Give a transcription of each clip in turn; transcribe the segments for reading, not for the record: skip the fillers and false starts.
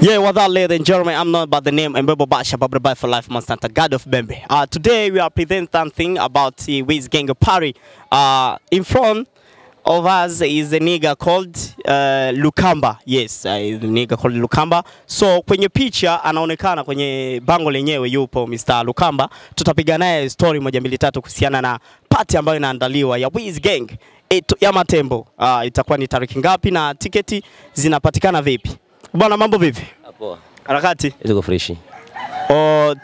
Yeah, what up, ladies and gentlemen? I'm not about the name Mbebo Basha, but by for life, Monster, God of Bembe. Today we are presenting something about the Wiz Gang Party. In front of us is a nigga called Lukamba. Yes, is a nigga called Lukamba. So kwenye picha anaonekana kwenye bango lenyewe yupo Mr. Lukamba. Tutapiga naye story moja mbili tatu kuhusiana na party ambayo inaandaliwa ya Wiz Gang ya Matembo. Itakuwa ni tarehe ngapi na tiketi zinapatikana vipi? Bwana, mambo vipi? Poa. Harakati? Iko fresh.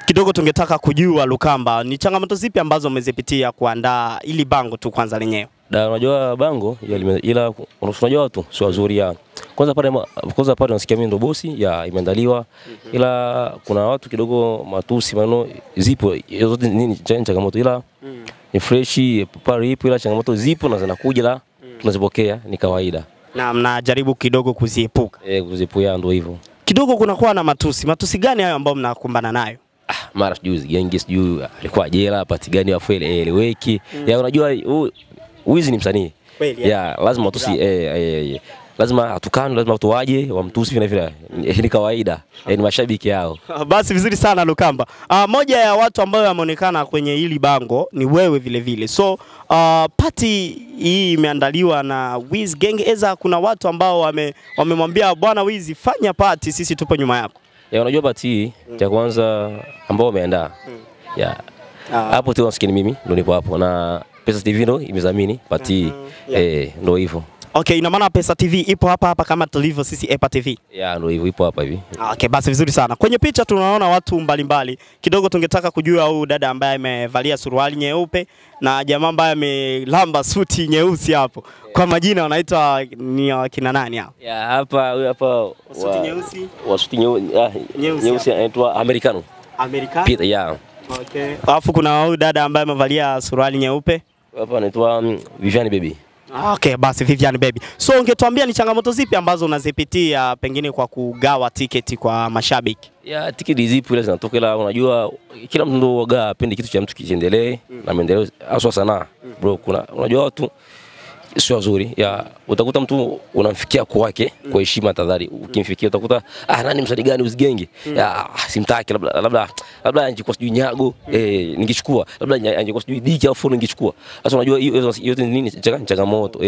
Kidogo tungetaka kujua Lukamba, ni changamoto zipi ambazo umezipitia kuandaa ili bango tu kwanza lenyewe? Unajua bango ila unajua watu sio wazuri ya. Kwanza pale nasikia mimi ndo bosi ya imeandaliwa, ila kuna watu kidogo matusi maneno zipo zote nini changamoto, ila ni fresh pale ipo, ila changamoto zipo na zinakuja la tunazipokea ni kawaida. Na mnajaribu kidogo kuziepuka. Kuziepuka ndio hivyo. Kidogo kunakuwa na matusi gani hayo ambayo mnakumbana nayo? Mara juzi Gengi sijui alikuwa jela, pati gani afu eleweki. Ya unajua Wiz ni msanii. Ya lazima matusi lazima atukane, lazima watu waje wamtusi vile vile. Ni kawaida. Ni mashabiki yao. Basi vizuri sana Lukamba. Moja ya watu ambao wameonekana kwenye hili bango ni wewe vile vile. So party hii imeandaliwa na Wiz Gang. Eza kuna watu ambao wamemwambia bwana Wiz fanya party, sisi tupo nyuma yako. Ya unajua party cha kwanza ambao wameandaa. Ya hapo tu unasikia mimi ndio nipo hapo na Pesa TV ndo imezamini party ndio hivyo. Okay, ina maana Pesa TV ipo hapa kama tulivyo sisi EPA TV. Ya ndio hivyo, ipo hapa hivi. Okay, basi vizuri sana. Kwenye picha tunaona watu mbalimbali. Kidogo tungetaka kujua huyu dada ambaye amevalia suruali nyeupe na jamaa ambaye amelamba suti nyeusi hapo. Kwa majina wanaitwa ni wakina nani hao? Ya hapa huyu hapa suti nyeusi. Suti nyeusi anaitwa Americano. Americano? Peter, ya. Okay. Alafu kuna huyu dada ambaye amevalia suruali nyeupe. Hapa anaitwa Vivian Baby. Okay, basi Vivian Baby. So ungetuambia ni changamoto zipi ambazo unazipitia pengine kwa kugawa tiketi kwa mashabiki? Ya tiketi zipo ile zinatoka, ila unajua kila mtu ndio waga apende kitu cha mtu kiendelee na maendeleo haswa sana. Bro, unajua watu sio wazuri. Ya utakuta mtu unamfikia kwake kwa heshima tadhari, ukimfikia utakuta nani msanii gani uzigenge. Ya simtaki, labda angekuwa sijui Nyago ningechukua, labda angekuwa sijui Diki au Fono ningechukua. Sasa unajua hiyo yote nini changamoto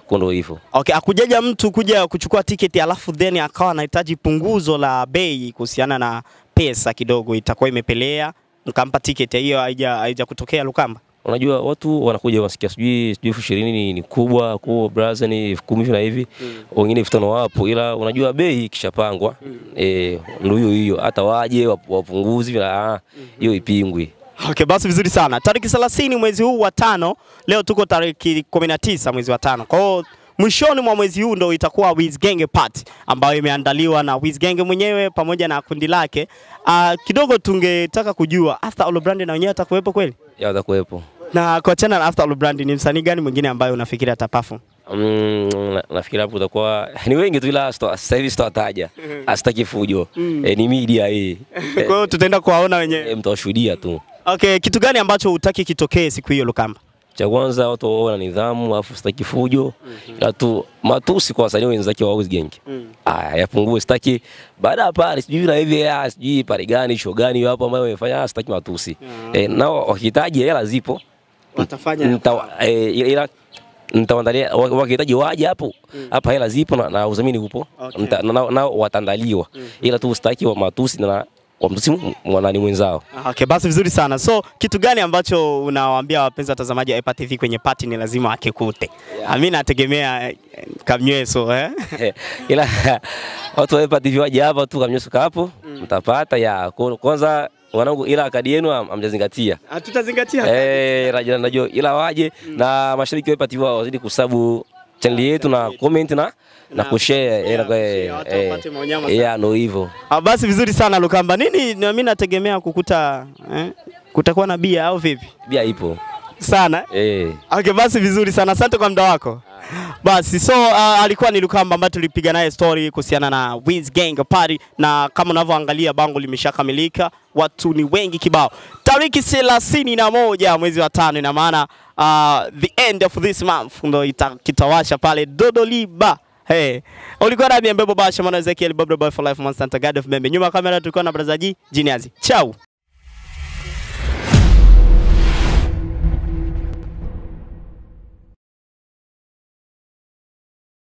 kondo hivyo. Okay, akujaja mtu kuja kuchukua tiketi alafu then akawa anahitaji punguzo la bei kuhusiana na pesa kidogo, itakuwa imepelea mkampa tiketi hiyo haija kutokea Lukamba? Unajua watu wanakuja wasikia sijui 20 ni kubwa brother ni 10 na hivi, wengine 5 wapo, ila unajua bei kishapangwa ndio hiyo hata waje wapunguzi hiyo ipingwi. Okay, basi vizuri sana. Tarehe 30 mwezi huu wa 5, leo tuko tarehe 19 mwezi wa 5. Kwa hiyo mwishoni mwa mwezi huu ndio itakuwa Wiz Gang Party ambayo imeandaliwa na Wiz Gang mwenyewe pamoja na kundi lake. Kidogo tungetaka kujua After All Brand na wenyewe atakuwepo kweli? Ya atakuwepo. Na kwa channel After All Brand ni msanii gani mwingine ambaye unafikiri ataperform? Nafikiri hapo utakuwa ni wengi tu, ila sasa hivi sitataja. Asitaki fujo. Ni media hii. Kwa hiyo tutaenda kuwaona wenyewe. Mtashuhudia tu. Okay, kitu gani ambacho hutaki kitokee siku hiyo Lukamba? Cha kwanza watu wana nidhamu, afu sitaki fujo. Ila tu matusi kwa wasanii wenzake wa Wiz Gang. Yapungue, sitaki baada pale sijui na hivi sijui pale gani show gani hapo ambayo wamefanya, sitaki matusi. Nao wakihitaji hela zipo watafanya ila nitawaandalia, wakihitaji waje hapo hapa hela zipo na udhamini upo, na watandaliwa, ila tu sitaki wa matusi na wamtusi mwanani mwenzao. Okay, basi vizuri sana. So kitu gani ambacho unawaambia wapenzi watazamaji wa EPA TV kwenye party ni lazima akikute? Mimi nategemea kamnyweso ila watu wa EPA TV waje hapa tu kamnyweso hapo mtapata. Ya kwanza wanangu, ila kadi yenu hamjazingatia. Hatutazingatia. Rajana najua, ila waje na mashabiki wa EPA TV wazidi kusabu channel yetu na comment na kushare ndio hivyo. Basi vizuri sana Lukamba. Nini mimi nategemea kukuta kutakuwa na bia au vipi? Bia ipo sana. Okay, basi vizuri sana. Asante kwa muda wako. Basi so alikuwa ni Lukamba ambaye tulipiga naye story kuhusiana na Wiz Gang Party, na kama unavyoangalia bango limeshakamilika, watu ni wengi kibao. Tarehe 31 mwezi wa 5, ina maana the end of this month ndio kitawasha pale Dodoliba Hey, ulikuwa na Mbembe Basha, mwana Ezekiel Bobra Boy for Life Monster God of Bembe. Nyuma kamera tulikuwa na brother G Genius. Ciao.